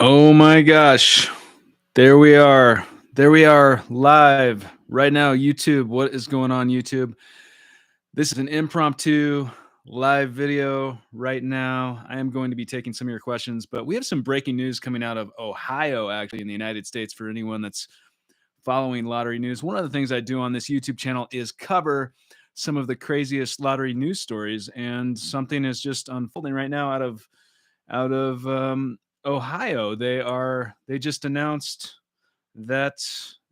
Oh my gosh. There we are. There we are live right now. YouTube. What is going on, YouTube? This is an impromptu live video right now. I am going to be taking some of your questions, but we have some breaking news coming out of Ohio, actually, in the United States for anyone that's following lottery news. One of the things I do on this YouTube channel is cover some of the craziest lottery news stories, and something is just unfolding right now out of Ohio. They just announced that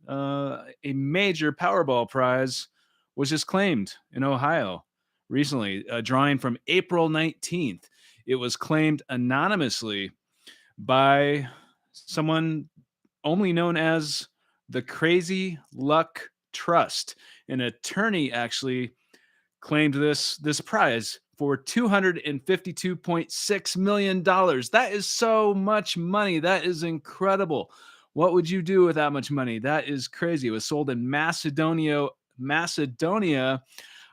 a major Powerball prize was just claimed in Ohio recently, drawing from April 19th. It was claimed anonymously by someone only known as the Crazy Luck Trust. An attorney actually claimed this prize for $252.6 million. That is so much money. That is incredible. What would you do with that much money? That is crazy. It was sold in Macedonia,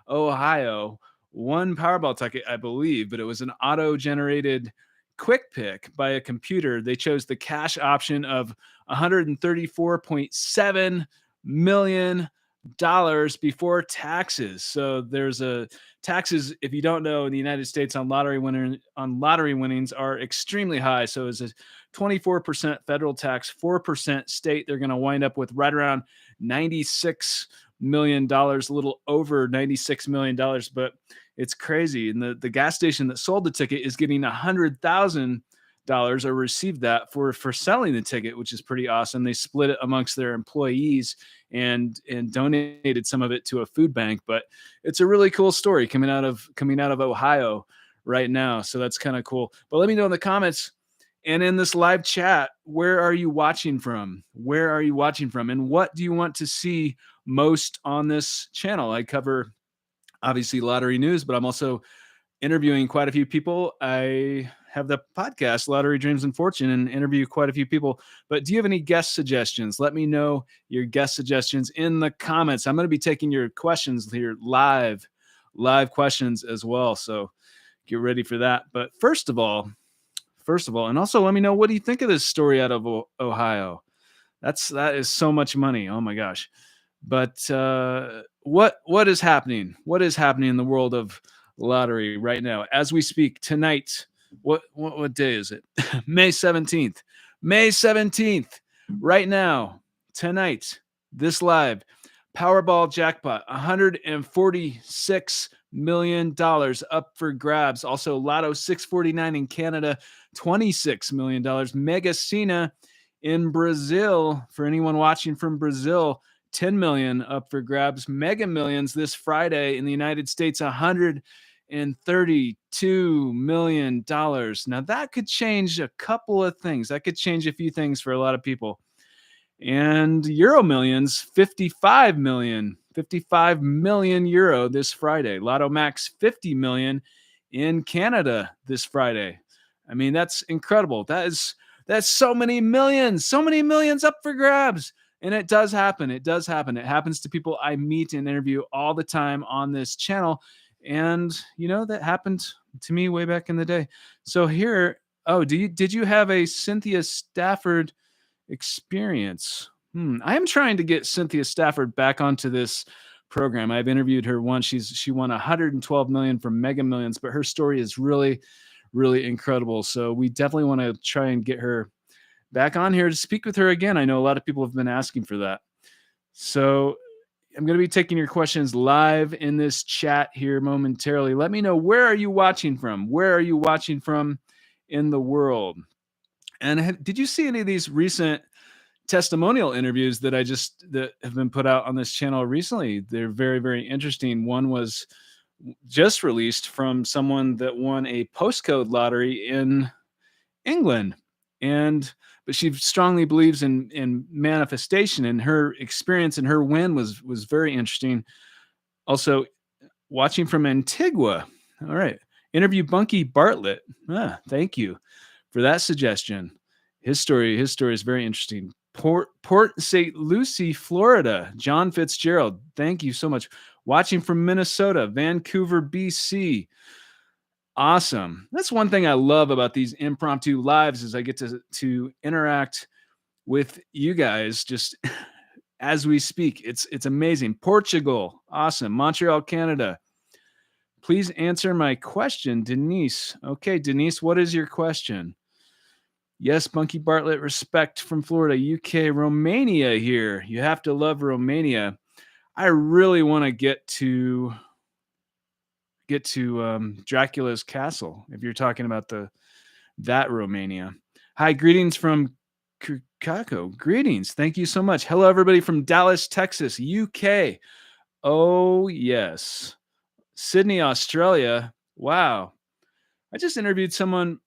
Ohio. One Powerball ticket, I believe, but it was an auto-generated quick pick by a computer. They chose the cash option of 134.7 million dollars before taxes. So there's a taxes, if you don't know, in the United States on lottery winnings are extremely high. So it's a 24% federal tax, 4% state. They're going to wind up with right around $96 million, a little over $96 million, but it's crazy. And the gas station that sold the ticket is getting $100,000 or received that for selling the ticket, which is pretty awesome. They split it amongst their employees and donated some of it to a food bank. But it's a really cool story coming out of Ohio right now. So that's kind of cool. But let me know in the comments and in this live chat, where are you watching from? Where are you watching from? And what do you want to see most on this channel? I cover obviously lottery news, but I'm also interviewing quite a few people. I have the podcast Lottery Dreams and Fortune and interview quite a few people. But do you have any guest suggestions? Let me know your guest suggestions in the comments. I'm going to be taking your questions here live questions as well. So get ready for that. But first of all, and also let me know, what do you think of this story out of Ohio? That is so much money. Oh my gosh. But what is happening? What is happening in the world of lottery right now as we speak tonight? What day is it? May 17th. May 17th. Right now, tonight, this live Powerball jackpot, $146 million up for grabs. Also, Lotto 649 in Canada, $26 million. Mega Sena in Brazil, for anyone watching from Brazil, 10 million up for grabs. Mega Millions this Friday in the United States, $132 million. Now that could change a couple of things. That could change a few things for a lot of people. And Euro Millions, 55 million euro this Friday. Lotto Max, 50 million in Canada this Friday. I mean, that's incredible. That's so many millions up for grabs. And it does happen. It does happen. It happens to people I meet and interview all the time on this channel. And, that happened to me way back in the day. So here, did you have a Cynthia Stafford experience? I am trying to get Cynthia Stafford back onto this program. I've interviewed her once. She won 112 million from Mega Millions, but her story is really, really incredible. So we definitely want to try and get her back on here to speak with her again. I know a lot of people have been asking for that. So I'm going to be taking your questions live in this chat here momentarily. Let me know, where are you watching from? Where are you watching from in the world? And did you see any of these recent testimonial interviews that have been put out on this channel recently? They're very, very interesting. One was just released from someone that won a postcode lottery in England. But she strongly believes in manifestation, and her experience and her win was very interesting. Also, watching from Antigua. All right. Interview Bunky Bartlett. Thank you for that suggestion. His story is very interesting. Port St. Lucie, Florida. John Fitzgerald. Thank you so much. Watching from Minnesota, Vancouver, BC. Awesome. That's one thing I love about these impromptu lives is I get to interact with you guys just as we speak. It's amazing. Portugal, awesome. Montreal, Canada. Please answer my question, Denise. Okay, Denise, what is your question? Yes, Bunky Bartlett, respect from Florida, UK, Romania here. You have to love Romania. I really want to get to Dracula's castle if you're talking about that Romania. Hi, greetings from Chicago. Greetings. Thank you so much. Hello, everybody from Dallas, Texas, UK. Oh, yes. Sydney, Australia. Wow. I just interviewed someone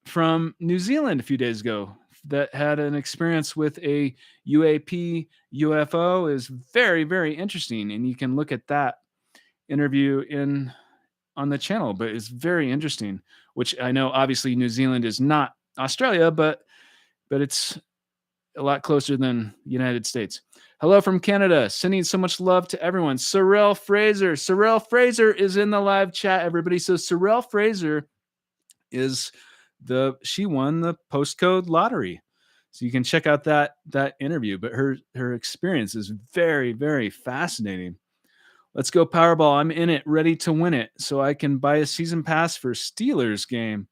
from New Zealand a few days ago that had an experience with a UAP UFO. Is very, very interesting. And you can look at that interview on the channel, but it's very interesting, which I know obviously New Zealand is not Australia, but it's a lot closer than United States. Hello from Canada. Sending so much love to everyone. Sorrel Fraser. Sorrel Fraser is in the live chat, everybody. So Sorrel Fraser is she won the postcode lottery. So you can check out that interview, but her experience is very, very fascinating. Let's go Powerball. I'm in it, ready to win it, so I can buy a season pass for Steelers game.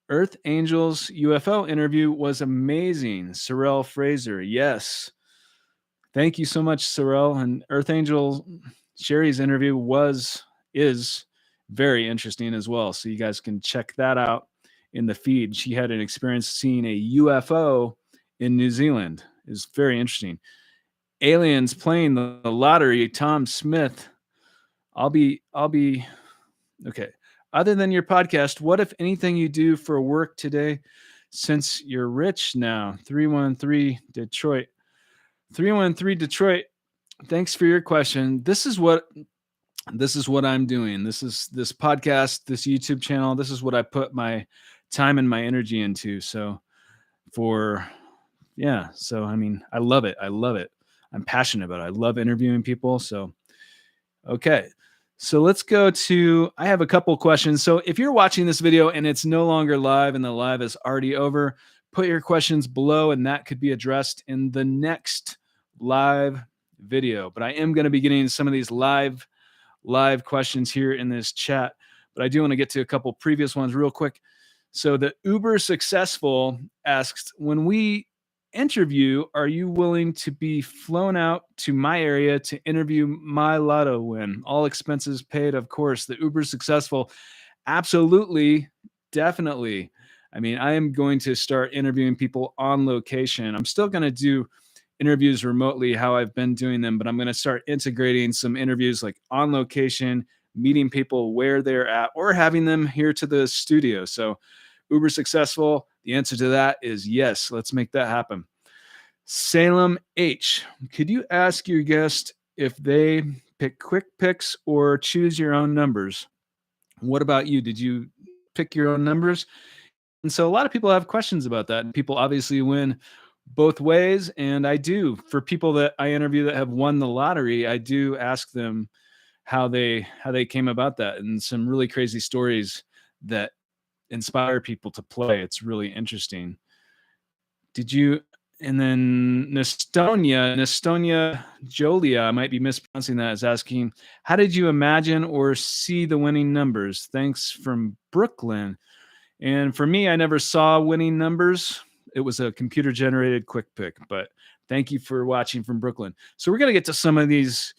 Earth Angels UFO interview was amazing. Sorrel Fraser, yes. Thank you so much, Sorrel. And Earth Angel Sherry's interview is very interesting as well. So you guys can check that out in the feed. She had an experience seeing a UFO in New Zealand. It's very interesting. Aliens playing the lottery. Tom Smith. I'll be okay. Other than your podcast, what if anything you do for work today since you're rich now? 313 Detroit. 313 Detroit. Thanks for your question. This is what I'm doing. This podcast, this YouTube channel, this is what I put my time and my energy into. So I mean, I love it. I'm passionate about it. I love interviewing people. So, okay. So let's go to, I have a couple questions. So if you're watching this video and it's no longer live and the live is already over, put your questions below and that could be addressed in the next live video. But I am going to be getting some of these live questions here in this chat. But I do want to get to a couple previous ones real quick. So the Uber Successful asks, when we interview, are you willing to be flown out to my area to interview my lotto win? All expenses paid, of course. The Uber Successful, absolutely, definitely. I mean, I am going to start interviewing people on location. I'm still going to do interviews remotely, how I've been doing them, but I'm going to start integrating some interviews like on location, meeting people where they're at, or having them here to the studio. So Uber Successful, the answer to that is yes. Let's make that happen. Salem H, could you ask your guest if they pick quick picks or choose your own numbers? What about you? Did you pick your own numbers? And so a lot of people have questions about that. People obviously win both ways. And I do, for people that I interview that have won the lottery, I do ask them how they came about that, and some really crazy stories that inspire people to play. It's really interesting. And then Nestonia Jolia, I might be mispronouncing that, is asking, how did you imagine or see the winning numbers? Thanks from Brooklyn. And for me, I never saw winning numbers. It was a computer generated quick pick, but thank you for watching from Brooklyn. So we're going to get to some of these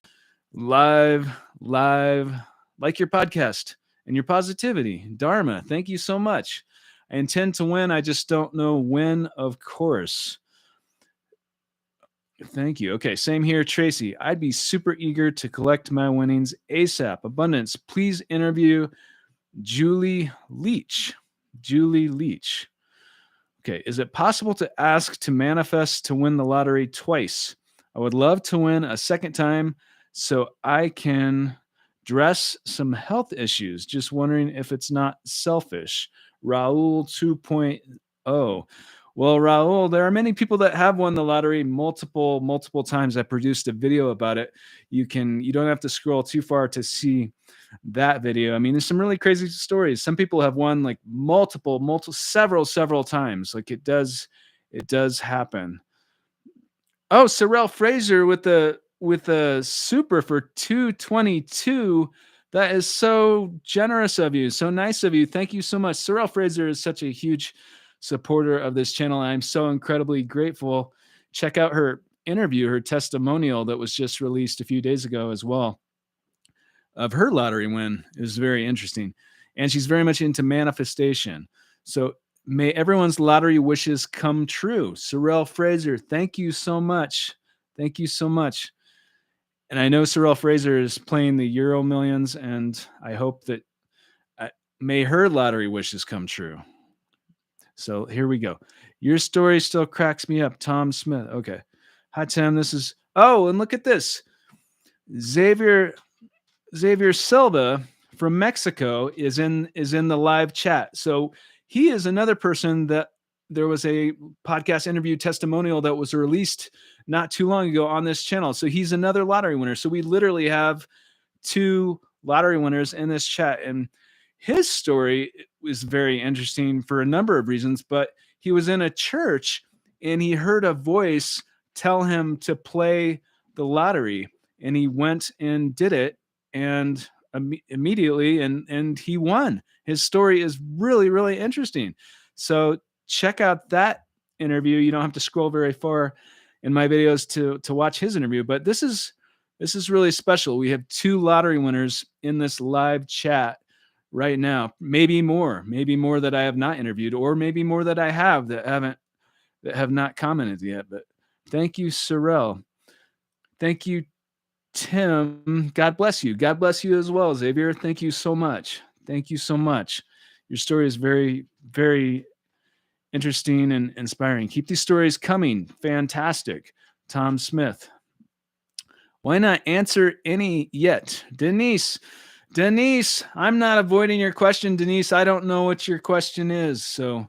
live, like your podcast and your positivity. Dharma, thank you so much. I intend to win. I just don't know when, of course. Thank you. Okay, same here, Tracy. I'd be super eager to collect my winnings ASAP. Abundance, please interview Julie Leach. Okay, is it possible to ask to manifest to win the lottery twice? I would love to win a second time so I can address some health issues. Just wondering if it's not selfish. Raul 2.0. Well, Raul, there are many people that have won the lottery multiple times. I produced a video about it. You don't have to scroll too far to see that video. I mean, there's some really crazy stories. Some people have won like several times. Like it does happen. Oh, Sorrel Fraser with the super for 222. That is so generous of you. So nice of you. Thank you so much. Sorrel Fraser is such a huge supporter of this channel. I'm so incredibly grateful. Check out her interview, her testimonial that was just released a few days ago as well of her lottery win. It was very interesting. And she's very much into manifestation. So may everyone's lottery wishes come true. Sorrel Fraser, thank you so much. Thank you so much. And I know Sorrel Fraser is playing the Euro Millions, and I hope that may her lottery wishes come true. So here we go. Your story still cracks me up, Tom Smith. Okay. Hi, Tim. This is, oh, and look at this. Xavier Silva from Mexico is in the live chat. So he is another person that there was a podcast interview testimonial that was released not too long ago on this channel. So he's another lottery winner. So we literally have two lottery winners in this chat, and his story was very interesting for a number of reasons. But he was in a church and he heard a voice tell him to play the lottery, and he went and did it, and immediately and he won. His story is really interesting. So check out that interview. You don't have to scroll very far in my videos to watch his interview, but this is really special. We have two lottery winners in this live chat right now. Maybe more that I have not interviewed, or maybe more that I have that have not commented yet. But thank you, Sorrel. Thank you, Tim. God bless you. God bless you as well, Xavier. Thank you so much. Thank you so much. Your story is very interesting and inspiring. Keep these stories coming. Fantastic. Tom Smith. Why not answer any yet? Denise, I'm not avoiding your question, Denise. I don't know what your question is. So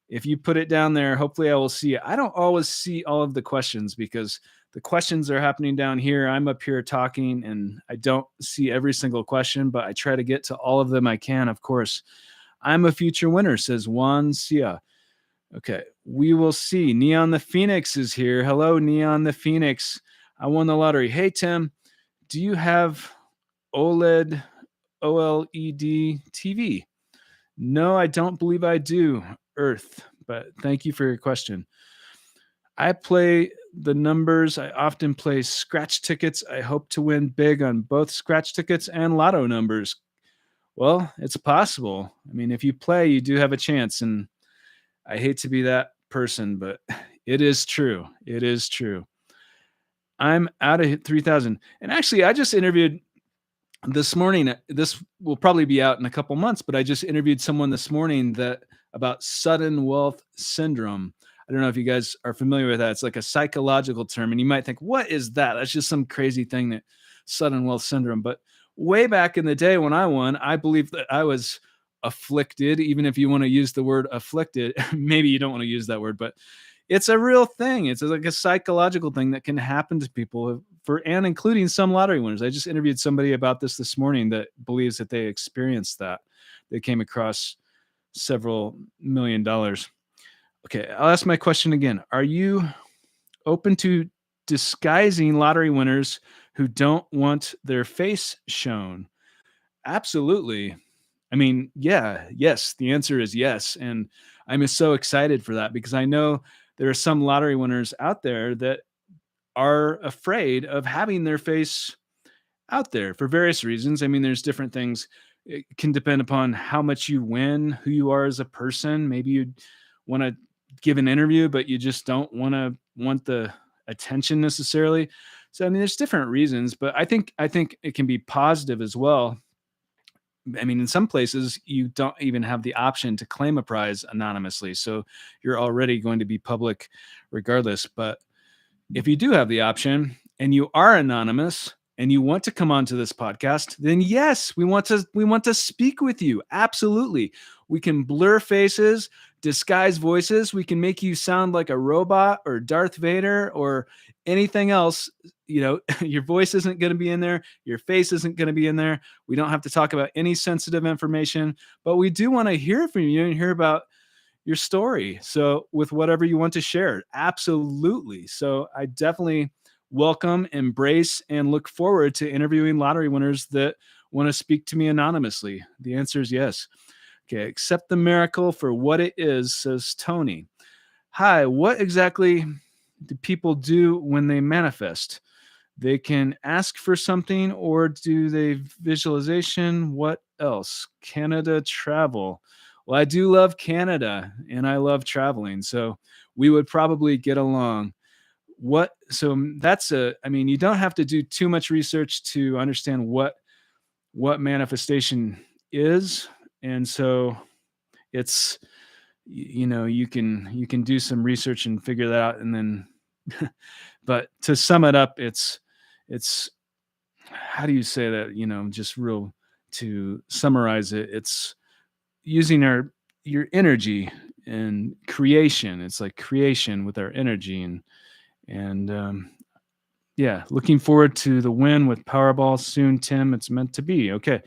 if you put it down there, hopefully I will see it. I don't always see all of the questions because the questions are happening down here. I'm up here talking and I don't see every single question, but I try to get to all of them I can, of course. I'm a future winner, says Juan Sia. Okay, we will see. Neon the Phoenix is here. Hello, Neon the Phoenix. I won the lottery. Hey, Tim, do you have OLED TV? No, I don't believe I do, Earth, but thank you for your question. I play the numbers. I often play scratch tickets. I hope to win big on both scratch tickets and lotto numbers. Well, it's possible. I mean, if you play, you do have a chance, and I hate to be that person, but it is true. It is true. I'm out of 3,000. And actually, I just interviewed this morning. This will probably be out in a couple months, but I just interviewed someone this morning about sudden wealth syndrome. I don't know if you guys are familiar with that. It's like a psychological term, and you might think, what is that? That's just some crazy thing, that sudden wealth syndrome. But way back in the day when I won, I believe that I was afflicted, even if you want to use the word afflicted. Maybe you don't want to use that word, but it's a real thing. It's like a psychological thing that can happen to people, and including some lottery winners. I just interviewed somebody about this morning that believes that they experienced that. They came across several $1 million. Okay, I'll ask my question again. Are you open to disguising lottery winners who don't want their face shown? Absolutely. I mean, yes. The answer is yes. And I'm so excited for that because I know there are some lottery winners out there that are afraid of having their face out there for various reasons. I mean, there's different things. It can depend upon how much you win, who you are as a person. Maybe you want to give an interview, but you just don't want the attention necessarily. So, I mean, there's different reasons, but I think it can be positive as well. I mean, in some places, you don't even have the option to claim a prize anonymously. So you're already going to be public regardless. But if you do have the option and you are anonymous and you want to come onto this podcast, then yes, we want to speak with you. Absolutely. We can blur faces. disguise voices. We can make you sound like a robot or Darth Vader or anything else. Your voice isn't going to be in there. Your face isn't going to be in there. We don't have to talk about any sensitive information, but we do want to hear from you and hear about your story. So, with whatever you want to share, absolutely. So, I definitely welcome, embrace, and look forward to interviewing lottery winners that want to speak to me anonymously. The answer is yes. Okay, accept the miracle for what it is, says Tony. Hi, what exactly do people do when they manifest? They can ask for something, or do they visualization? What else? Canada travel. Well, I do love Canada and I love traveling. So we would probably get along. I mean, you don't have to do too much research to understand what manifestation is. And so it's, you can do some research and figure that out. And then, but to sum it up, it's how do you say that, just real to summarize it, it's using your energy and creation. It's like creation with our energy. And yeah, looking forward to the win with Powerball soon, Tim. It's meant to be. Okay.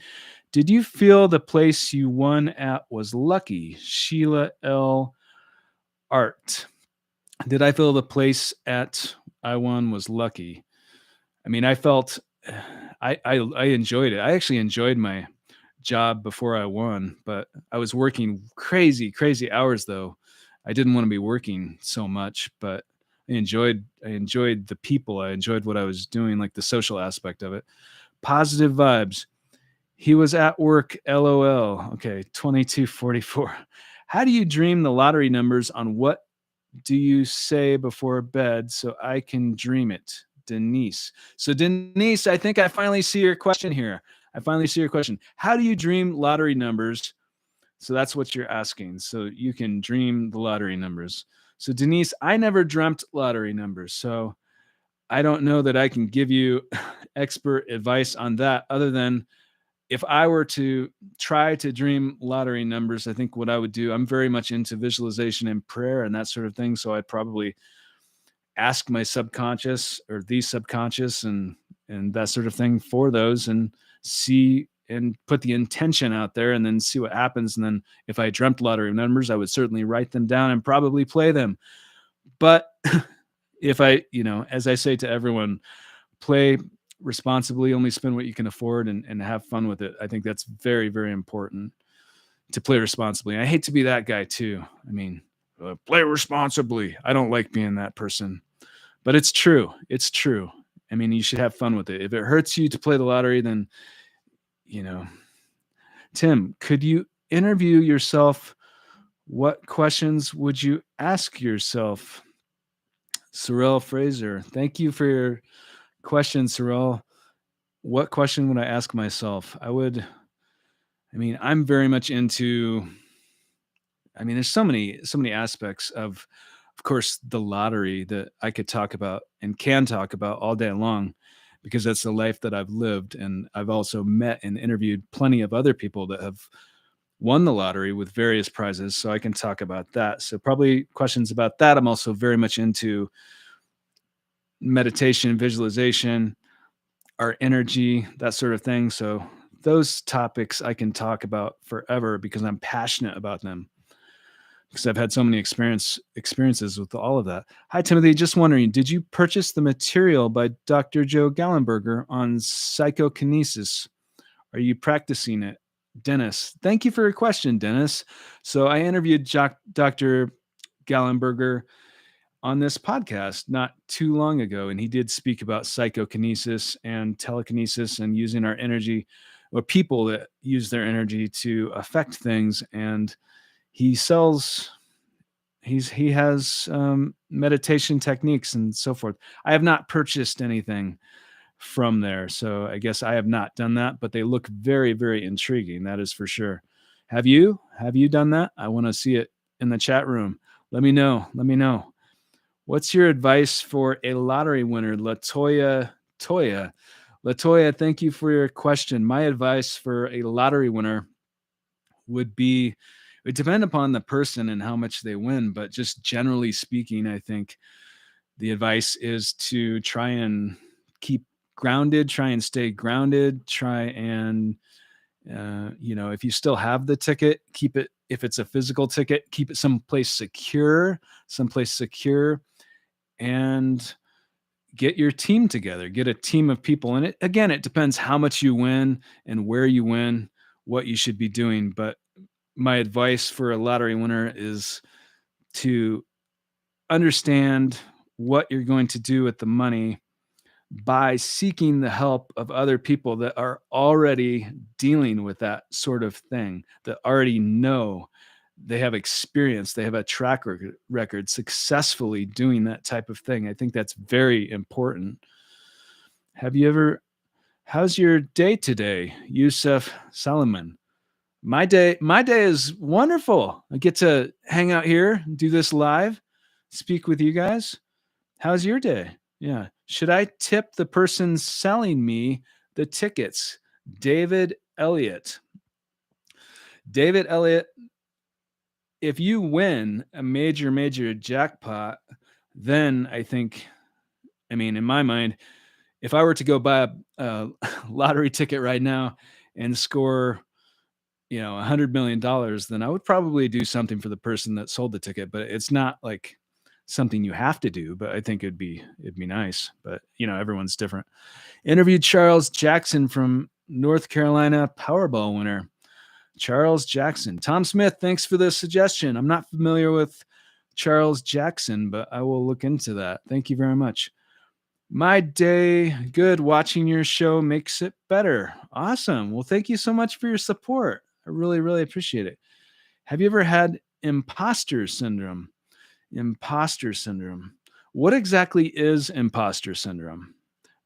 Did you feel the place you won at was lucky? Sheila L. Art. Did I feel the place at I won was lucky? I mean, I felt I enjoyed it. I actually enjoyed my job before I won, but I was working crazy, crazy hours though. I didn't want to be working so much, but I enjoyed the people. I enjoyed what I was doing, like the social aspect of it. Positive vibes. He was at work, LOL. Okay, 2244. How do you dream the lottery numbers? On what do you say before bed so I can dream it? Denise. So, Denise, I think I finally see your question here. I finally see your question. How do you dream lottery numbers? So, that's what you're asking. So, you can dream the lottery numbers. So, Denise, I never dreamt lottery numbers. So, I don't know that I can give you expert advice on that other than if I were to try to dream lottery numbers, I think what I would do, I'm very much into visualization and prayer and that sort of thing. So I'd probably ask my subconscious or the subconscious and that sort of thing for those and see and put the intention out there and then see what happens. And then if I dreamt lottery numbers, I would certainly write them down and probably play them. But if as I say to everyone, play responsibly, only spend what you can afford and have fun with it. I think that's very, very important to play responsibly. And I hate to be that guy too. I mean, play responsibly. I don't like being that person, but it's true. It's true. I mean, you should have fun with it. If it hurts you to play the lottery, then, you know, Tim, could you interview yourself? What questions would you ask yourself? Sorrel Fraser, thank you for your question, Sorrel. What question would I ask myself? I'm very much into, there's so many aspects of course, the lottery that I could talk about and can talk about all day long because that's the life that I've lived. And I've also met and interviewed plenty of other people that have won the lottery with various prizes. So I can talk about that. So probably questions about that. I'm also very much into meditation, visualization, our energy, that sort of thing. So those topics I can talk about forever because I'm passionate about them because I've had so many experiences with all of that. Hi, Timothy. Just wondering, did you purchase the material by Dr. Joe Gallenberger on psychokinesis? Are you practicing it? Dennis, thank you for your question, Dennis. So I interviewed Dr. Gallenberger on this podcast not too long ago, and he did speak about psychokinesis and telekinesis and using our energy, or people that use their energy to affect things. And he has meditation techniques and so forth. I have not purchased anything from there, so I guess I have not done that, but they look very, very intriguing. That is for sure. Have you done that? I want to see it in the chat room. Let me know. What's your advice for a lottery winner? Latoya, thank you for your question. My advice for a lottery winner would be It depend upon the person and how much they win, but just generally speaking, I think the advice is to try and keep grounded, try and stay grounded, try and if you still have the ticket, keep it. If it's a physical ticket, keep it someplace secure, and get your team together. Get a team of people. And it again, it depends how much you win and where you win, what you should be doing. But my advice for a lottery winner is to understand what you're going to do with the money by seeking the help of other people that are already dealing with that sort of thing, that already know, they have experience, they have a track record successfully doing that type of thing. I think that's very important. Have you ever, how's your day today, Yusuf Salomon? My day is wonderful. I get to hang out here, do this live, speak with you guys. How's your day? Yeah. Should I tip the person selling me the tickets? David Elliott. David Elliott, if you win a major jackpot, then I think, I mean, in my mind, if I were to go buy a lottery ticket right now and score, $100 million, then I would probably do something for the person that sold the ticket. But it's not like something you have to do. But I think it'd be nice. But everyone's different. Interviewed Charles Jackson from North Carolina, Powerball winner. Charles Jackson. Tom Smith, thanks for the suggestion. I'm not familiar with Charles Jackson, but I will look into that. Thank you very much. My day, good. Watching your show makes it better. Awesome. Well, thank you so much for your support. I really, really appreciate it. Have you ever had imposter syndrome? Imposter syndrome. What exactly is imposter syndrome?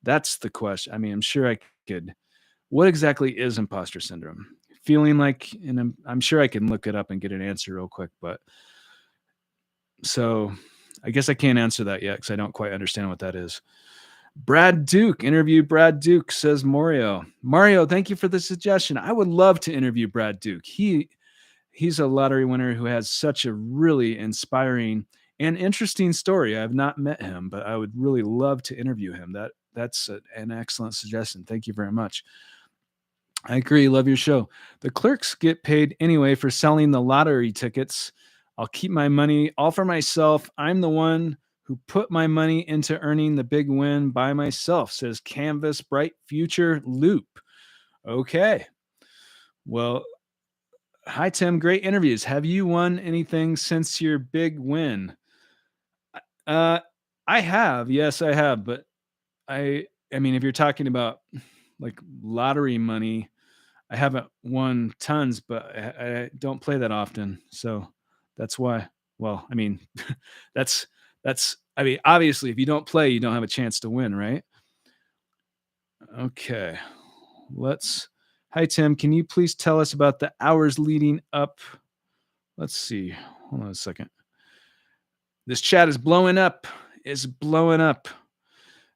That's the question. I mean, I'm sure I could. What exactly is imposter syndrome? Feeling like, and I'm sure I can look it up and get an answer real quick, but so I guess I can't answer that yet because I don't quite understand what that is. Brad Duke, interview Brad Duke, says Mario. Mario, thank you for the suggestion. I would love to interview Brad Duke. He's a lottery winner who has such a really inspiring and interesting story. I have not met him, but I would really love to interview him. That's an excellent suggestion. Thank you very much. I agree. Love your show. The clerks get paid anyway for selling the lottery tickets. I'll keep my money all for myself. I'm the one who put my money into earning the big win by myself, says Canvas Bright Future Loop. Okay. Well, hi, Tim. Great interviews. Have you won anything since your big win? Uh, I have. Yes, I have. But I mean, if you're talking about like lottery money, I haven't won tons, but I don't play that often. So that's why. Well, I mean, that's I mean, obviously, if you don't play, you don't have a chance to win, right? Okay. Let's. Hi, Tim. Can you please tell us about the hours leading up? Let's see. Hold on a second. This chat is blowing up. It's blowing up.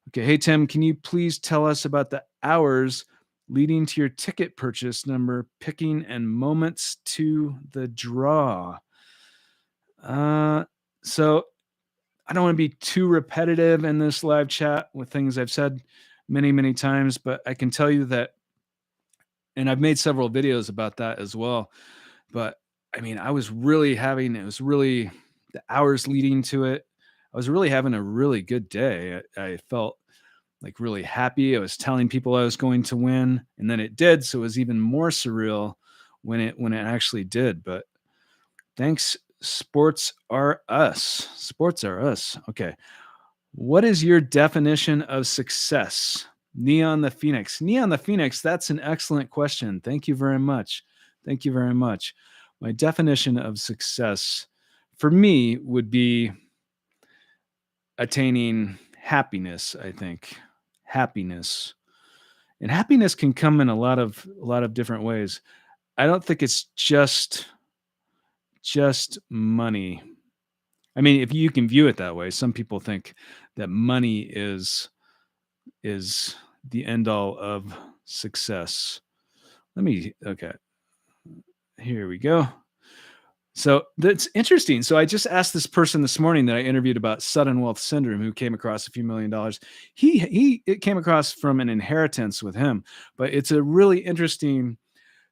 Okay. Hey, Tim, can you please tell us about the hours leading to your ticket purchase number, picking, and moments to the draw? So I don't want to be too repetitive in this live chat with things I've said many times, but I can tell you that, and I've made several videos about that as well. But I mean, it was really the hours leading to it. I was really having a really good day. I felt like really happy. I was telling people I was going to win, and then it did. So it was even more surreal when it actually did. But thanks. Sports are us. Sports are us. Okay. What is your definition of success? Neon the Phoenix. Neon the Phoenix, that's an excellent question. Thank you very much. Thank you very much. My definition of success for me would be attaining happiness, I think. Happiness. And happiness can come in a lot of different ways. I don't think it's just money. I mean, if you can view it that way, some people think that money is the end all of success. Okay. Here we go. So that's interesting. So I just asked this person this morning that I interviewed about sudden wealth syndrome, who came across a few million dollars. It came across from an inheritance with him, but it's a really interesting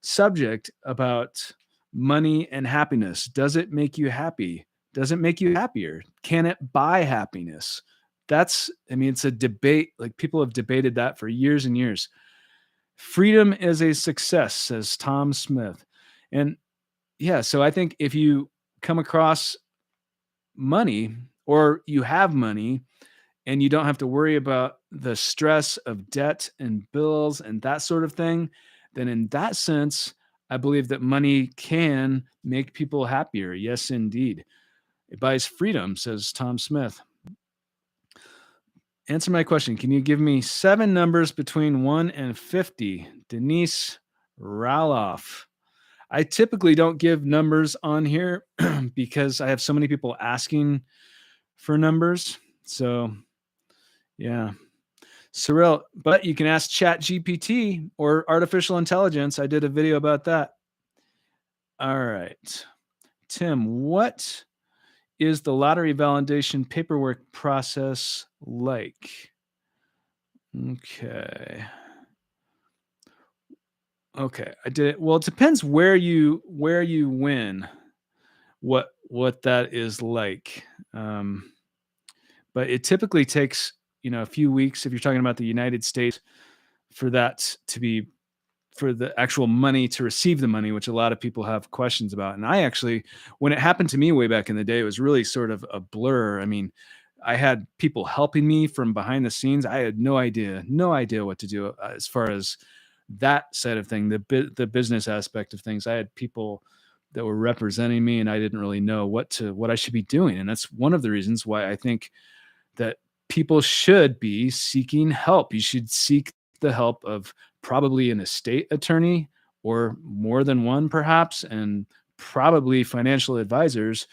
subject about money and happiness. Does it make you happy? Does it make you happier? Can it buy happiness? I mean, it's a debate. Like people have debated that for years and years. Freedom is a success, says Tom Smith. And yeah, so I think if you come across money or you have money and you don't have to worry about the stress of debt and bills and that sort of thing, then in that sense, I believe that money can make people happier. Yes, indeed. It buys freedom, says Tom Smith. Answer my question. Can you give me 7 numbers between 1 and 50? Denise Raloff. I typically don't give numbers on here because I have so many people asking for numbers. So, yeah. Cyril, but you can ask Chat GPT or artificial intelligence. I did a video about that. All right. Tim, what is the lottery validation paperwork process like? Okay. Okay. I did it. Well, it depends where you win, what that is like. But it typically takes, a few weeks if you're talking about the United States for that to be for the actual money to receive the money, which a lot of people have questions about. And I actually, when it happened to me way back in the day, it was really sort of a blur. I mean, I had people helping me from behind the scenes. I had no idea what to do as far as that side of thing, the business aspect of things. I had people that were representing me, and I didn't really know what I should be doing. And that's one of the reasons why I think that people should be seeking help. You should seek the help of probably an estate attorney or more than one, perhaps, and probably financial advisors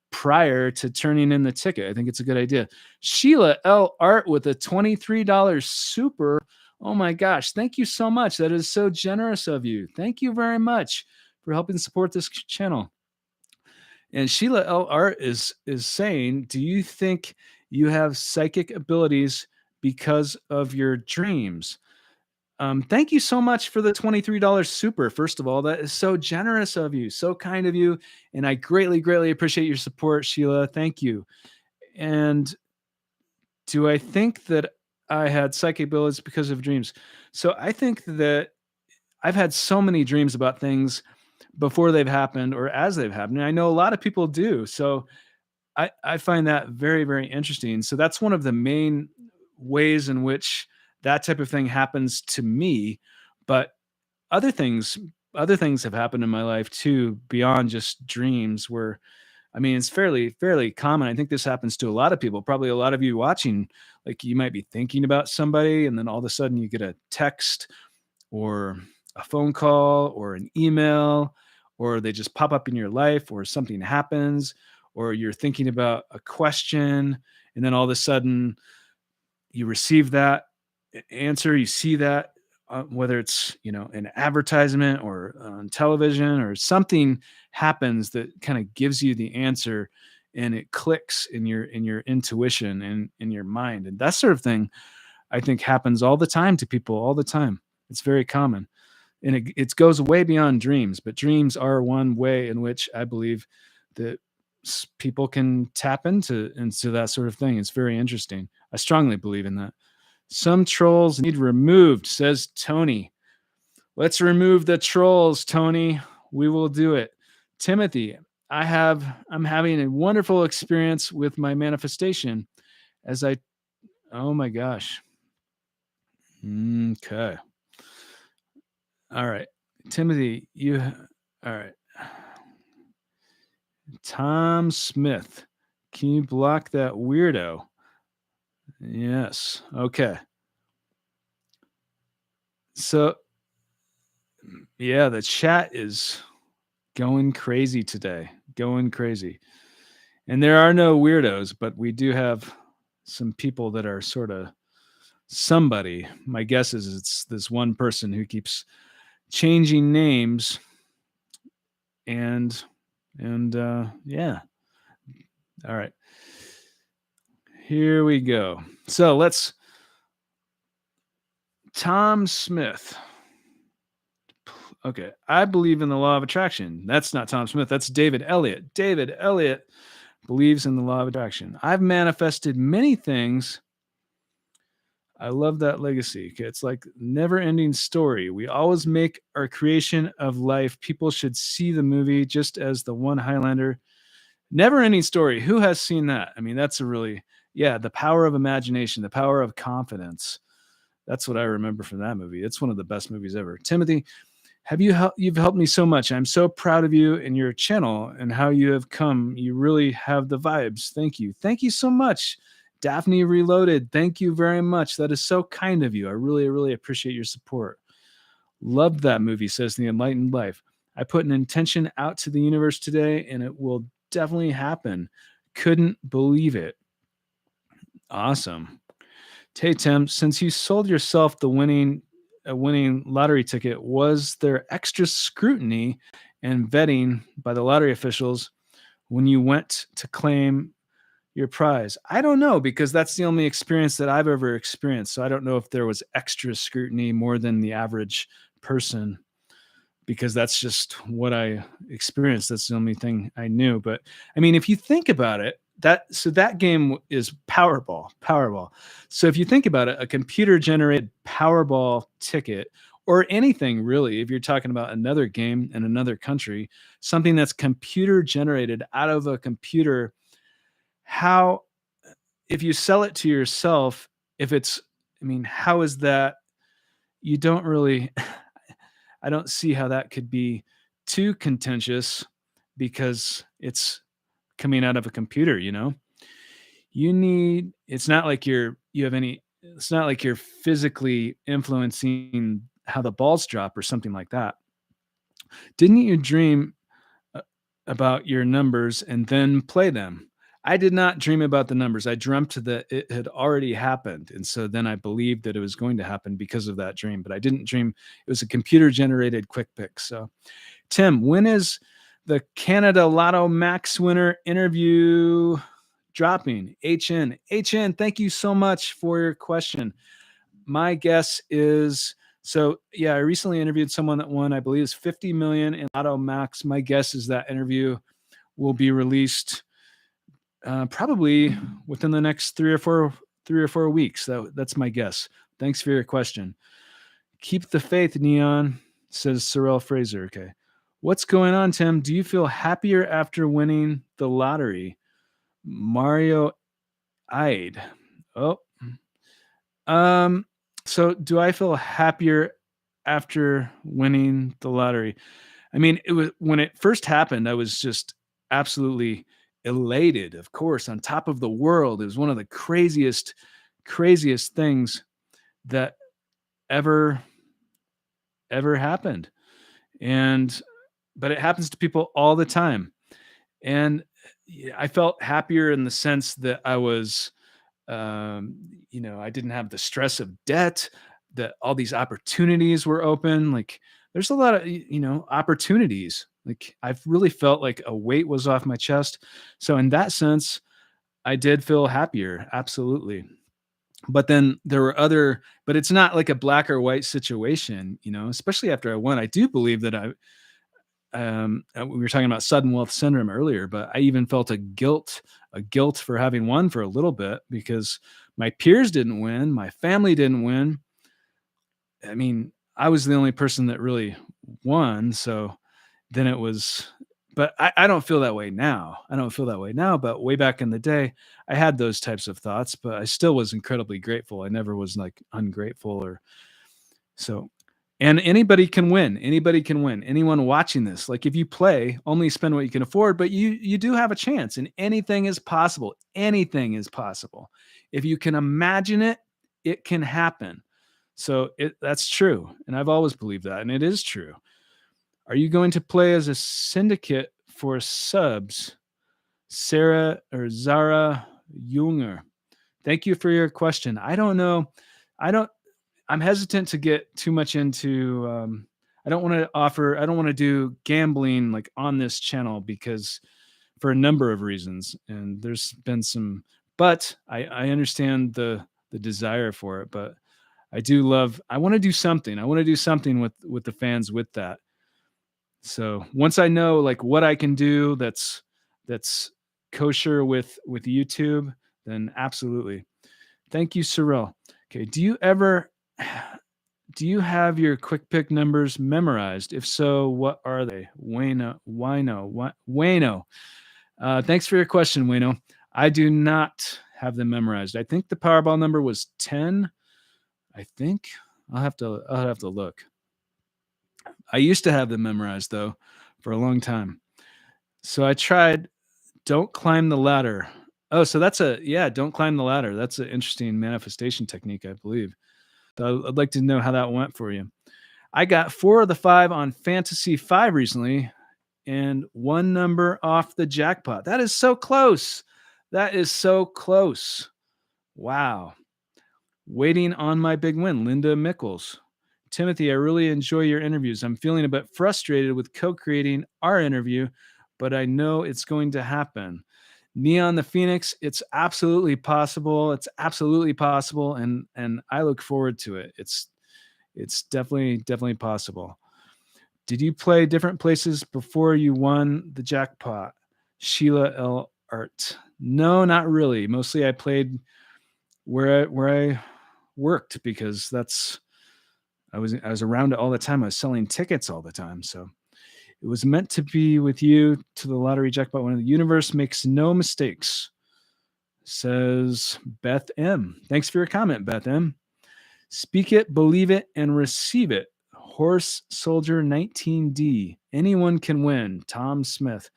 prior to turning in the ticket. I think it's a good idea. Sheila L. Art with a $23 super. Oh my gosh. Thank you so much. That is so generous of you. Thank you very much for helping support this channel. And Sheila L. Art is saying, do you think you have psychic abilities because of your dreams? Thank you so much for the $23 super. First of all, that is so generous of you, so kind of you. And I greatly, greatly appreciate your support, Sheila. Thank you. And do I think that I had psychic abilities because of dreams? So I think that I've had so many dreams about things before they've happened or as they've happened. And I know a lot of people do. So I find that very, very interesting. So that's one of the main ways in which that type of thing happens to me. But other things, other things have happened in my life too, beyond just dreams where I mean, it's fairly common. I think this happens to a lot of people. Probably a lot of you watching, like you might be thinking about somebody, and then all of a sudden you get a text or a phone call or an email, or they just pop up in your life, or something happens, or you're thinking about a question, and then all of a sudden you receive that answer, you see that, whether it's an advertisement or on television or something happens that kind of gives you the answer, and it clicks in your intuition and in your mind, and that sort of thing I think happens all the time to people all the time. It's very common, and it goes way beyond dreams, but dreams are one way in which I believe that people can tap into that sort of thing. It's very interesting. I strongly believe in that. Some trolls need removed, says Tony. Let's remove the trolls, Tony. We will do it. Timothy, I'm having a wonderful experience with my manifestation as I oh my gosh. Okay. All right. Timothy, all right. Tom Smith. Can you block that weirdo? Yes. Okay. So yeah, the chat is going crazy today. Going crazy. And there are no weirdos, but we do have some people that are sort of somebody. My guess is it's this one person who keeps changing names. And And yeah. All right. Here we go. So let's Tom Smith. Okay. I believe in the law of attraction. That's not Tom Smith. That's David Elliott. David Elliott believes in the law of attraction. I've manifested many things. I love that legacy. Okay, it's like never ending story. We always make our creation of life. People should see the movie just as the one Highlander. Never ending story. Who has seen that? I mean, that's a really, yeah, the power of imagination, the power of confidence. That's what I remember from that movie. It's one of the best movies ever. Timothy, you've helped me so much. I'm so proud of you and your channel and how you have come. You really have the vibes. Thank you. Thank you so much. Daphne Reloaded. Thank you very much. That is so kind of you. I really, really appreciate your support. Loved that movie, says The Enlightened Life. I put an intention out to the universe today and it will definitely happen. Couldn't believe it. Awesome. Hey Tim, since you sold yourself a winning lottery ticket, was there extra scrutiny and vetting by the lottery officials when you went to claim your prize? I don't know, because that's the only experience that I've ever experienced. So I don't know if there was extra scrutiny more than the average person, because that's just what I experienced. That's the only thing I knew. But I mean, if you think about it, that game is Powerball. Powerball. So if you think about it, a computer generated Powerball ticket, or anything really, if you're talking about another game in another country, something that's computer generated out of a computer, how, if you sell it to yourself, if it's, I mean, how is that? You don't really, I don't see how that could be too contentious, because it's coming out of a computer, you know? It's not like it's not like you're physically influencing how the balls drop or something like that. Didn't you dream uh, about your numbers and then play them? I did not dream about the numbers. I dreamt that it had already happened. And so then I believed that it was going to happen because of that dream, but I didn't dream. It was a computer generated quick pick. So, Tim, when is the Canada Lotto Max winner interview dropping? HN, thank you so much for your question. My guess is, so yeah, I recently interviewed someone that won, I believe it's 50 million in Lotto Max. My guess is that interview will be released probably within the next 3 or 4 weeks. That's my guess. Thanks for your question. Keep the faith, Neon, says Sorrel Fraser. Okay. What's going on, Tim? Do you feel happier after winning the lottery? Mario Ide. Oh. Um, so do I feel happier after winning the lottery? I mean, it was when it first happened, I was just absolutely elated, of course, on top of the world. It was one of the craziest things that ever happened. And but it happens to people all the time. And I felt happier in the sense that I was, I didn't have the stress of debt, that all these opportunities were open. Like there's a lot of, opportunities. Like I've really felt like a weight was off my chest. So in that sense, I did feel happier. Absolutely. But then there were but it's not like a black or white situation, especially after I won. I do believe that we were talking about sudden wealth syndrome earlier, but I even felt a guilt for having won for a little bit, because my peers didn't win, my family didn't win. I mean, I was the only person that really won. So then it was, but I don't feel that way now. I don't feel that way now, but way back in the day, I had those types of thoughts, but I still was incredibly grateful. I never was like ungrateful or so. And anybody can win. Anybody can win. Anyone watching this, like if you play, only spend what you can afford, but you do have a chance, and anything is possible. Anything is possible. If you can imagine it, it can happen. So that's true. And I've always believed that. And it is true. Are you going to play as a syndicate for subs? Sarah or Zara Junger. Thank you for your question. I don't know. I'm hesitant to get too much into. I don't want to do gambling like on this channel because for a number of reasons. And there's been some, but I understand the desire for it. But I want to do something. I want to do something with the fans with that. So once I know like what I can do that's kosher with YouTube, then absolutely. Thank you, Cyril. Okay. Do you have your quick pick numbers memorized? If so, what are they? Wayno. Thanks for your question, Wayno. I do not have them memorized. I think the Powerball number was 10. I think I'll have to look. I used to have them memorized though for a long time. So I tried don't climb the ladder. Oh, so don't climb the ladder. That's an interesting manifestation technique, I believe. So I'd like to know how that went for you. I got 4 of the 5 on Fantasy 5 recently and one number off the jackpot. That is so close. That is so close. Wow. Waiting on my big win, Linda Mickles. Timothy, I really enjoy your interviews. I'm feeling a bit frustrated with co-creating our interview, but I know it's going to happen. Neon the Phoenix, it's absolutely possible. It's absolutely possible, and I look forward to it. It's definitely possible. Did you play different places before you won the jackpot? Sheila L. Art. No, not really. Mostly I played where I worked because I was around it all the time. I was selling tickets all the time. So it was meant to be with you to the lottery jackpot when the universe makes no mistakes, says Beth M. Thanks for your comment, Beth M. Speak it, believe it, and receive it. Horse Soldier 19D. Anyone can win. Tom Smith.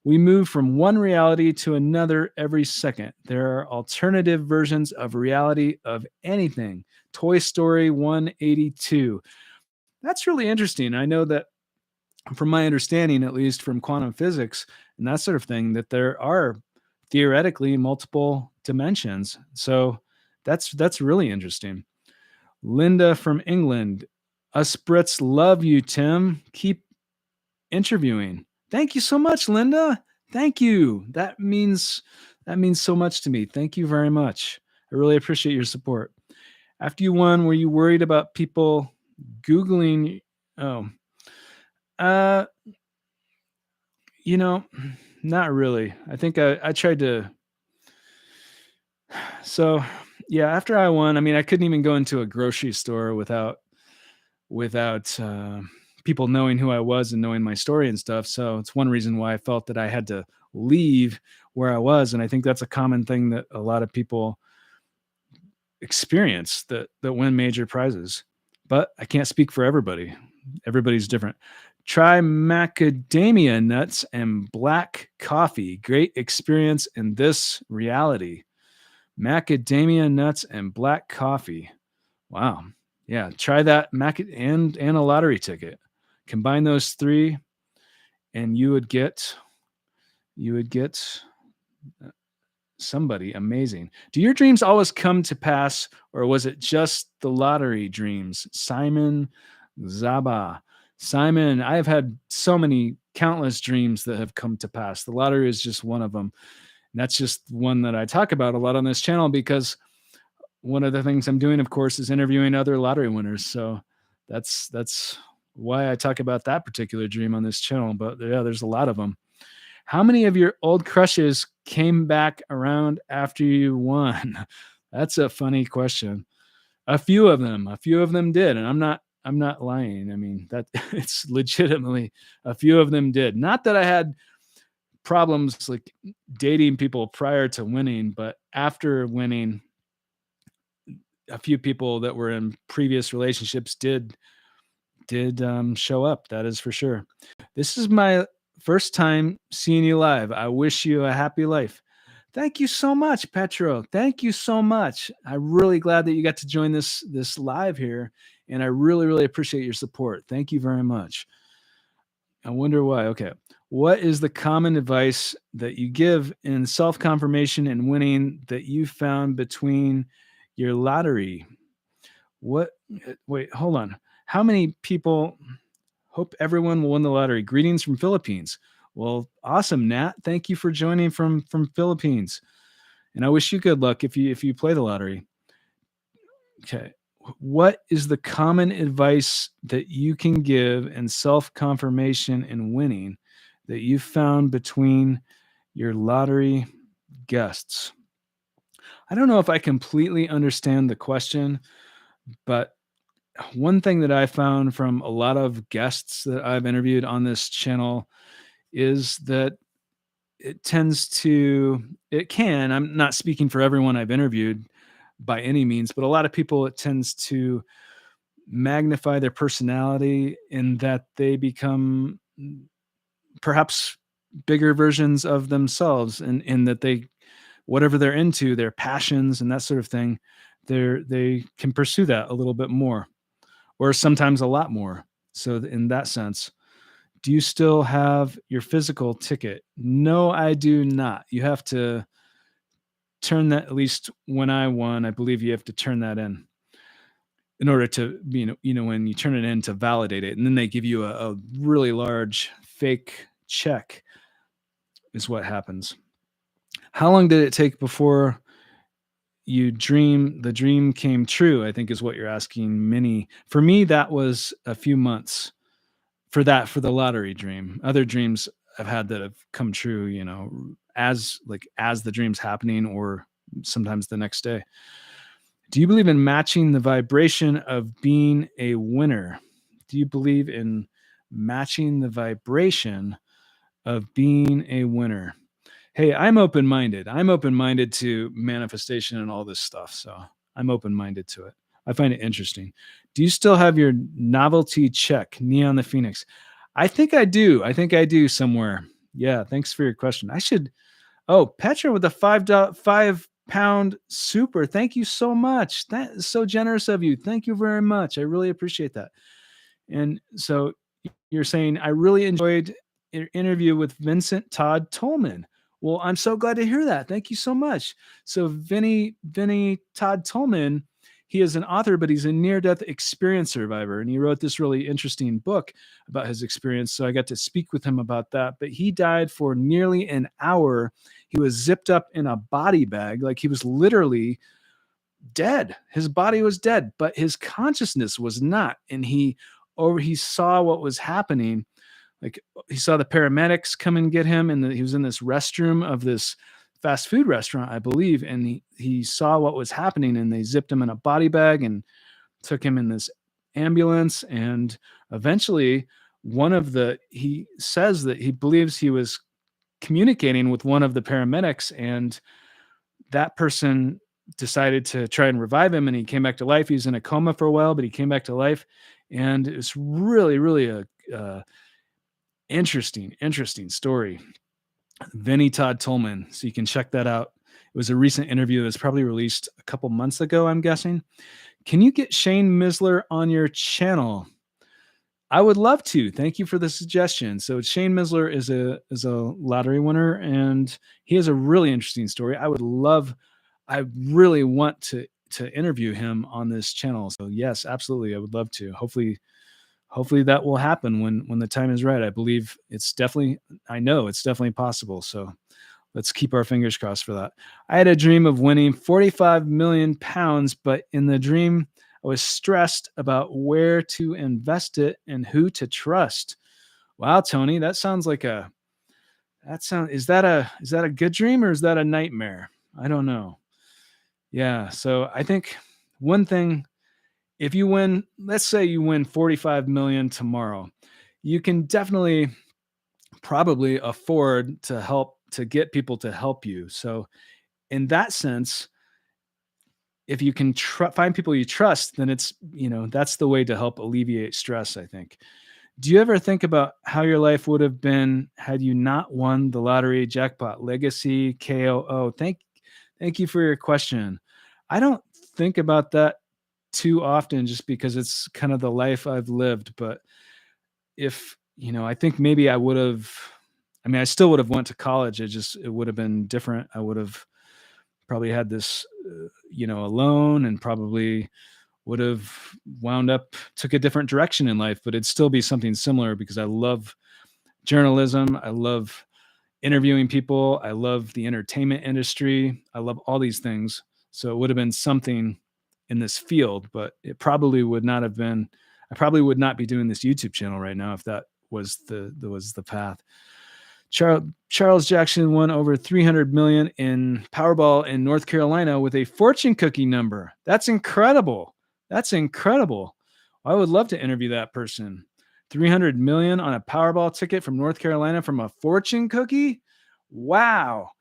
We move from one reality to another every second. There are alternative versions of reality of anything. Toy Story 182. That's really interesting. I know that from my understanding, at least from quantum physics and that sort of thing, that there are theoretically multiple dimensions. So that's really interesting. Linda from England. Us Brits love you, Tim. Keep interviewing. Thank you so much, Linda. Thank you. That means so much to me. Thank you very much. I really appreciate your support. After you won, were you worried about people Googling? Oh, uh, you know, not really. I think I tried to. So, yeah, after I won, I mean, I couldn't even go into a grocery store without people knowing who I was and knowing my story and stuff. So it's one reason why I felt that I had to leave where I was, and I think that's a common thing that a lot of people experience that win major prizes. But I can't speak for everybody. Everybody's different. Try macadamia nuts and black coffee. Great experience in this reality. Macadamia nuts and black coffee. Wow. Yeah, try that and a lottery ticket. Combine those 3 and you would get somebody amazing. Do your dreams always come to pass, or was it just the lottery dreams? Simon Zaba. Simon, I have had so many countless dreams that have come to pass. The lottery is just one of them. And that's just one that I talk about a lot on this channel because one of the things I'm doing, of course, is interviewing other lottery winners. So that's why I talk about that particular dream on this channel. But yeah, there's a lot of them. How many of your old crushes came back around after you won? That's a funny question. A few of them did, and I'm not lying. I mean, that it's legitimately a few of them did. Not that I had problems like dating people prior to winning, but after winning, a few people that were in previous relationships did show up. That is for sure. This is my first time seeing you live. I wish you a happy life. Thank you so much, Petro. Thank you so much. I'm really glad that you got to join this live here, and I really appreciate your support. Thank you very much. I wonder why. Okay. What is the common advice that you give in self-confirmation and winning that you found between your lottery? What? Wait, hold on. How many people Hope everyone will win the lottery. Greetings from Philippines. Well, awesome, Nat. Thank you for joining from Philippines. And I wish you good luck if you play the lottery. Okay. What is the common advice that you can give in self-confirmation and winning that you found between your lottery guests? I don't know if I completely understand the question, but one thing that I found from a lot of guests that I've interviewed on this channel is that it tends to, it can, I'm not speaking for everyone I've interviewed by any means, but a lot of people, it tends to magnify their personality in that they become perhaps bigger versions of themselves, and in that they, whatever they're into, their passions and that sort of thing, they can pursue that a little bit more, or sometimes a lot more. So in that sense, do you still have your physical ticket? No, I do not. You have to turn that, at least when I won, I believe you have to turn that in order to, when you turn it in to validate it, and then they give you a really large fake check is what happens. How long did it take before the dream came true? I think is what you're asking. Minnie, for me, that was a few months for the lottery dream. Other dreams I've had that have come true, as the dream's happening, or sometimes the next day. Do you believe in matching the vibration of being a winner? Do you believe in matching the vibration of being a winner? Hey, I'm open-minded. I'm open-minded to manifestation and all this stuff. So I'm open-minded to it. I find it interesting. Do you still have your novelty check, Neon the Phoenix? I think I do. I think I do somewhere. Yeah. Thanks for your question. I should. Oh, Petra with the £5 super. Thank you so much. That is so generous of you. Thank you very much. I really appreciate that. And so you're saying, I really enjoyed your interview with Vincent Todd Tolman. Well, I'm so glad to hear that. Thank you so much. So Vinny Todd Tolman, he is an author, but he's a near-death experience survivor. And he wrote this really interesting book about his experience. So I got to speak with him about that. But he died for nearly an hour. He was zipped up in a body bag. Like, he was literally dead. His body was dead, but his consciousness was not. And he saw what was happening. Like, he saw the paramedics come and get him, and he was in this restroom of this fast food restaurant, I believe, and he saw what was happening, and they zipped him in a body bag and took him in this ambulance. And eventually, he says that he believes he was communicating with one of the paramedics, and that person decided to try and revive him, and he came back to life. He was in a coma for a while, but he came back to life, and it's really, really a interesting story. Vinny Todd Tolman. So you can check that out. It was a recent interview that was probably released a couple months ago, I'm guessing. Can you get Shane Misler on your channel? I would love to. Thank you for the suggestion. So Shane Misler is a lottery winner, and he has a really interesting story. I really want to interview him on this channel. So yes, absolutely. I would love to. Hopefully that will happen when the time is right. I know it's definitely possible. So let's keep our fingers crossed for that. I had a dream of winning 45 million pounds, but in the dream, I was stressed about where to invest it and who to trust. Wow, Tony, is that a good dream, or is that a nightmare? I don't know. Yeah. So I think one thing, if you win, let's say you win 45 million tomorrow, you can definitely probably afford to get people to help you. So in that sense, if you can find people you trust, then that's the way to help alleviate stress, I think. Do you ever think about how your life would have been had you not won the lottery jackpot? Legacy, KOO. Thank you for your question. I don't think about that too often, just because it's kind of the life I've lived. But I think maybe I still would have went to college. It would have been different. I would have probably had this, a loan, and probably would have took a different direction in life, but it'd still be something similar because I love journalism. I love interviewing people. I love the entertainment industry. I love all these things. So it would have been something in this field, but it probably would not have been. I probably would not be doing this YouTube channel right now if that was the path. Charles Jackson won over 300 million in Powerball in North Carolina with a fortune cookie number. That's incredible. That's incredible. I would love to interview that person. 300 million on a Powerball ticket from North Carolina from a fortune cookie. Wow.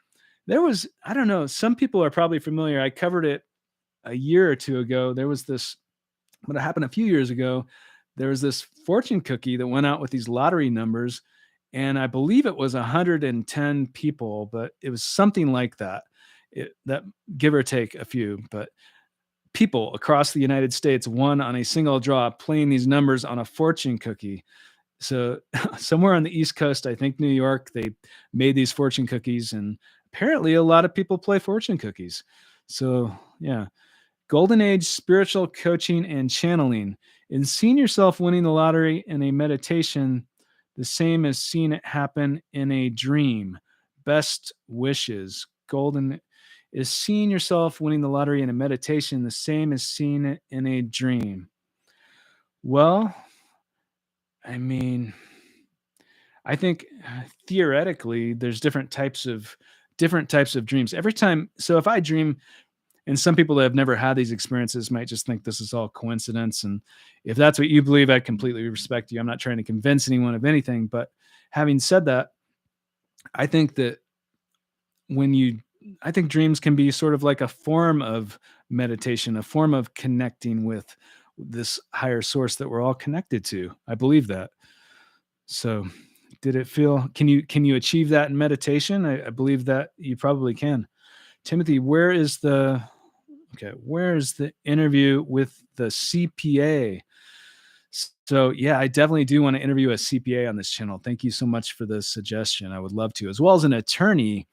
I don't know. Some people are probably familiar. I covered it a year or two ago. There was this, but it happened a few years ago. There was this fortune cookie that went out with these lottery numbers. And I believe it was 110 people, but it was something like that. That give or take a few, but people across the United States won on a single draw playing these numbers on a fortune cookie. So somewhere on the East Coast, I think New York, they made these fortune cookies, and apparently a lot of people play fortune cookies. So yeah, golden age spiritual coaching and channeling. In seeing yourself winning the lottery in a meditation, the same as seeing it happen in a dream. Best wishes. Golden is seeing yourself winning the lottery in a meditation the same as seeing it in a dream. Well, I mean, I think theoretically there's different types of dreams. Every time, so if I dream, and some people that have never had these experiences might just think this is all coincidence. And if that's what you believe, I completely respect you. I'm not trying to convince anyone of anything. But having said that, I think that I think dreams can be sort of like a form of meditation, a form of connecting with this higher source that we're all connected to. I believe that. So did it feel, can you achieve that in meditation? I believe that you probably can. Timothy, where is the interview with the CPA? So yeah, I definitely do want to interview a CPA on this channel. Thank you so much for the suggestion. I would love to, as well as an attorney.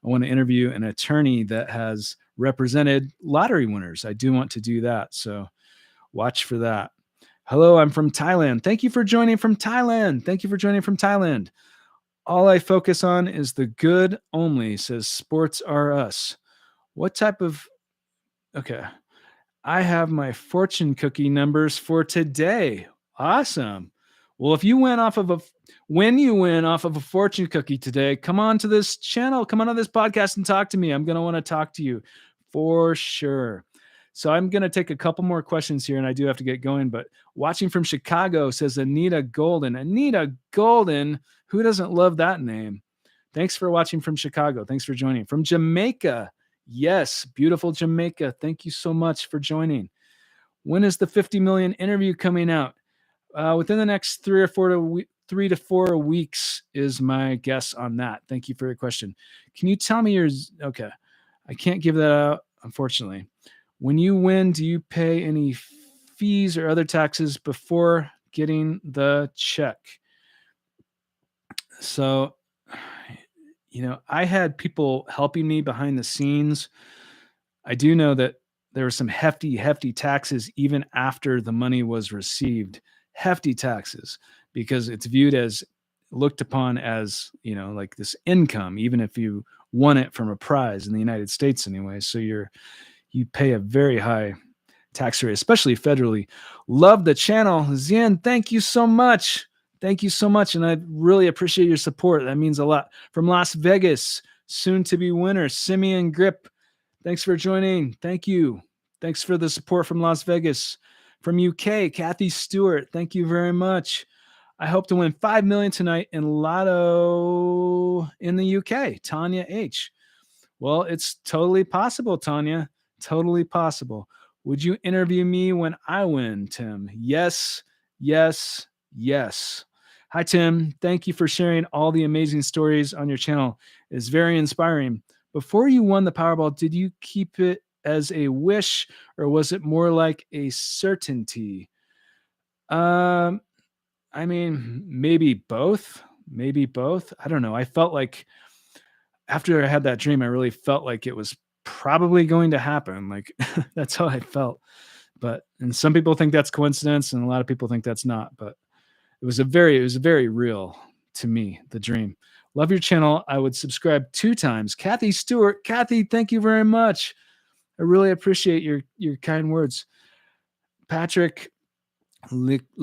I want to interview an attorney that has represented lottery winners. I do want to do that. So watch for that. Hello, I'm from Thailand. Thank you for joining from Thailand. Thank you for joining from Thailand. All I focus on is the good only, says Sports R Us. What type of, okay. I have my fortune cookie numbers for today. Awesome. Well, if you win off of when you win off of a fortune cookie today, come on to this channel, come on to this podcast and talk to me. I'm going to want to talk to you for sure. So I'm going to take a couple more questions here, and I do have to get going, but watching from Chicago, says Anita Golden. Anita Golden, who doesn't love that name? Thanks for watching from Chicago. Thanks for joining. From Jamaica, yes, beautiful Jamaica. Thank you so much for joining. When is the 50 million interview coming out? Within the next 3 to 4 weeks is my guess on that. Thank you for your question. Can you tell me okay. I can't give that out, unfortunately. When you win, do you pay any fees or other taxes before getting the check? So, I had people helping me behind the scenes. I do know that there were some hefty taxes even after the money was received. Hefty taxes, because it's looked upon as, like this income, even if you won it from a prize in the United States anyway. So you pay a very high tax rate, especially federally. Love the channel. Zian, thank you so much. Thank you so much. And I really appreciate your support. That means a lot. From Las Vegas, soon to be winner, Simeon Grip. Thanks for joining. Thank you. Thanks for the support from Las Vegas. From UK, Kathy Stewart. Thank you very much. I hope to win 5 million tonight in Lotto in the UK. Tanya H. Well, it's totally possible, Tanya. Totally possible. Would you interview me when I win, Tim? Yes, yes, yes. Hi, Tim. Thank you for sharing all the amazing stories on your channel. It's very inspiring. Before you won the Powerball, did you keep it as a wish, or was it more like a certainty? I mean, maybe both. Maybe both. I don't know. I felt like after I had that dream, I really felt like it was probably going to happen. Like that's how I felt. And some people think that's coincidence, and a lot of people think that's not. But it was very real to me, the dream. Love your channel. I would subscribe 2 times. Kathy Stewart. Kathy, thank you very much. I really appreciate your kind words. Patrick Laka.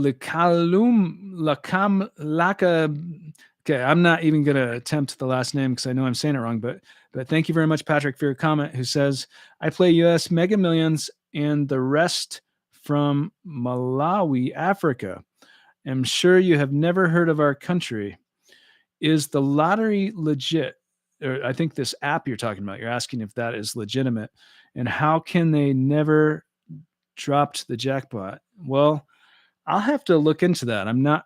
Okay, I'm not even going to attempt the last name because I know I'm saying it wrong, but thank you very much, Patrick, for your comment, who says, I play US Mega Millions and the rest from Malawi, Africa. I'm sure you have never heard of our country. Is the lottery legit? Or I think this app you're talking about, you're asking if that is legitimate. And how can they never dropped the jackpot? Well, I'll have to look into that. I'm not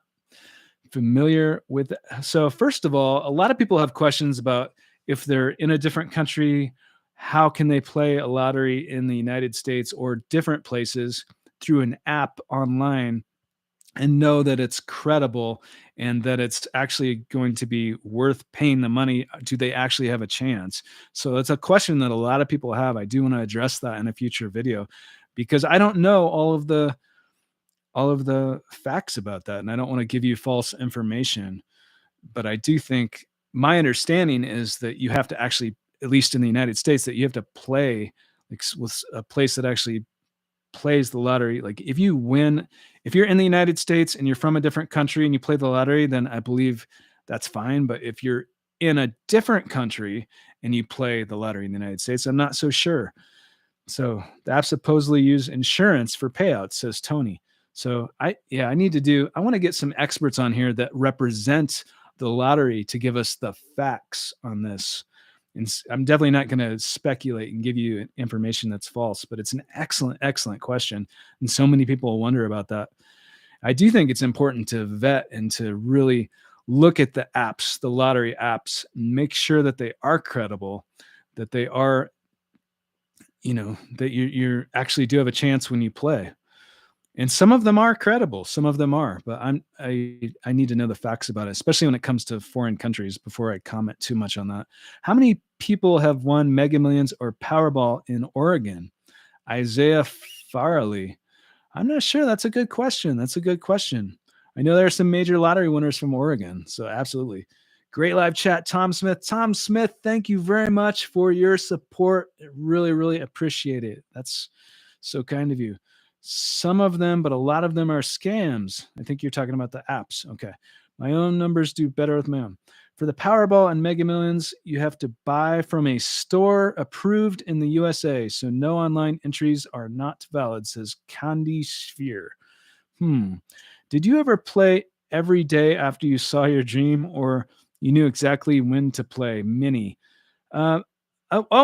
familiar with it. So first of all, a lot of people have questions about if they're in a different country, how can they play a lottery in the United States or different places through an app online and know that it's credible and that it's actually going to be worth paying the money? Do they actually have a chance? So that's a question that a lot of people have. I do want to address that in a future video because I don't know all of the facts about that, and I don't want to give you false information. But I do think my understanding is that you have to actually, at least in the United States, that you have to play like with a place that actually plays the lottery. Like if you're in the United States and you're from a different country and you play the lottery, then I believe that's fine. But if you're in a different country and you play the lottery in the United States, I'm not so sure. So the app supposedly use insurance for payouts, says Tony. So I want to get some experts on here that represent the lottery to give us the facts on this. And I'm definitely not going to speculate and give you information that's false, but it's an excellent, excellent question. And so many people wonder about that. I do think it's important to vet and to really look at the apps, the lottery apps, and make sure that they are credible, that they are, that you actually do have a chance when you play. And some of them are credible, some of them are, but I need to know the facts about it, especially when it comes to foreign countries before I comment too much on that. How many people have won Mega Millions or Powerball in Oregon? Isaiah Farley. I'm not sure. That's a good question. That's a good question. I know there are some major lottery winners from Oregon, so absolutely. Great live chat, Tom Smith. Tom Smith, thank you very much for your support. I really, really appreciate it. That's so kind of you. Some of them, but a lot of them are scams. I think you're talking about the apps. Okay. My own numbers do better with my own. For the Powerball and Mega Millions, you have to buy from a store approved in the USA. So no online entries are not valid, says Candy Sphere. Did you ever play every day after you saw your dream, or you knew exactly when to play? Minnie. Oh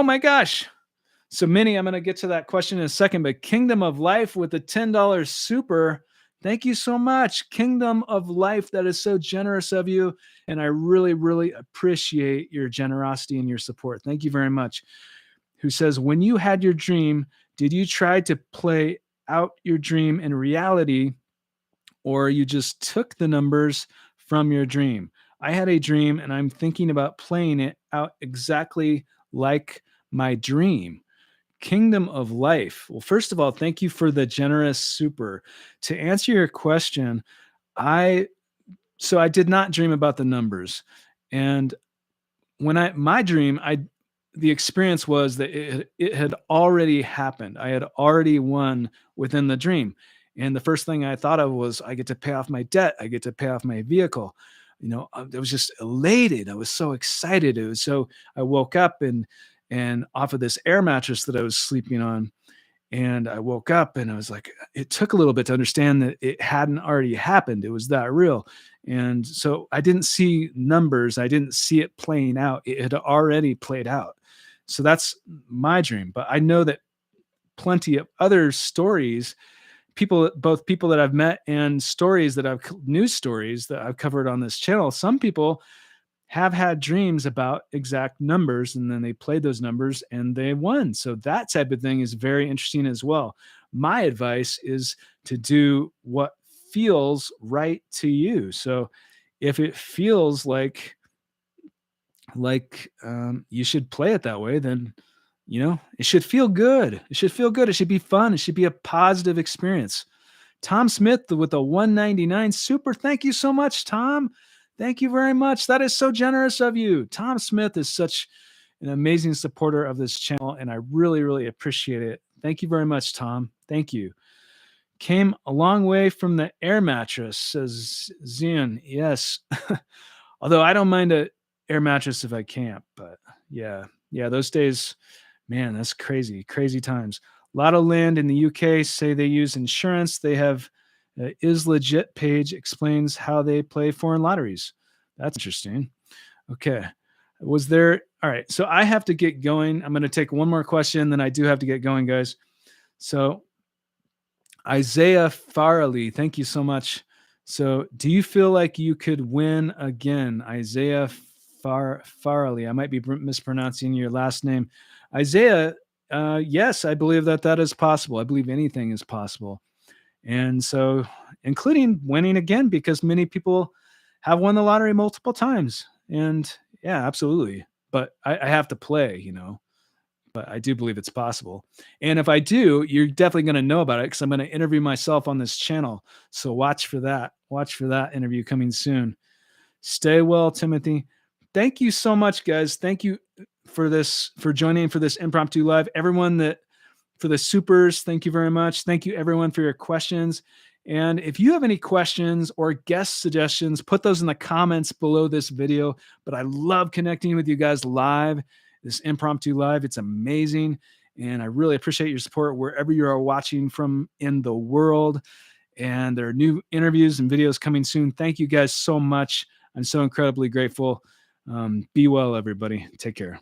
my gosh. So Minnie, I'm going to get to that question in a second, but Kingdom of Life with the $10 super. Thank you so much. Kingdom of Life, that is so generous of you. And I really, really appreciate your generosity and your support. Thank you very much. Who says, when you had your dream, did you try to play out your dream in reality, or you just took the numbers from your dream? I had a dream and I'm thinking about playing it out exactly like my dream. Kingdom of Life. Well, first of all, thank you for the generous super. To answer your question, I did not dream about the numbers. And when my dream, the experience was that it had already happened. I had already won within the dream. And the first thing I thought of was, I get to pay off my debt. I get to pay off my vehicle. I was just elated. I was so excited. I woke up and off of this air mattress that I was sleeping on. And I woke up and I was like, it took a little bit to understand that it hadn't already happened. It was that real. And so I didn't see numbers. I didn't see it playing out. It had already played out. So that's my dream. But I know that plenty of other stories, both people that I've met and news stories that I've covered on this channel, some people have had dreams about exact numbers, and then they played those numbers and they won. So that type of thing is very interesting as well. My advice is to do what feels right to you. So if it feels like you should play it that way, then It should feel good. It should feel good. It should be fun. It should be a positive experience. Tom Smith with a 199 super. Thank you so much, Tom. Thank you very much. That is so generous of you. Tom Smith is such an amazing supporter of this channel, and I really, really appreciate it. Thank you very much, Tom. Thank you. Came a long way from the air mattress, says Zian. Yes. Although I don't mind a air mattress if I camp, but yeah. Yeah, those days, man, that's crazy. Crazy times. Lotto Land in the UK say they use insurance. They have is legit page explains how they play foreign lotteries. That's interesting. Okay. Was there all right? So I have to get going. I'm going to take one more question, then I do have to get going, guys. So Isaiah Farley, thank you so much. So, do you feel like you could win again, Isaiah Farley? I might be mispronouncing your last name, Isaiah. Yes, I believe that that is possible. I believe anything is possible, and so including winning again, because many people have won the lottery multiple times. And yeah, absolutely. But I have to play. But I do believe it's possible. And if I do, you're definitely going to know about it because I'm going to interview myself on this channel. So watch for that. Watch for that interview coming soon. Stay well, Timothy. Thank you so much, guys. Thank you for joining for this impromptu live. Everyone that for the supers, thank you very much. Thank you, everyone, for your questions. And if you have any questions or guest suggestions, put those in the comments below this video. But I love connecting with you guys live, this impromptu live. It's amazing. And I really appreciate your support wherever you are watching from in the world. And there are new interviews and videos coming soon. Thank you guys so much. I'm so incredibly grateful. Be well, everybody. Take care.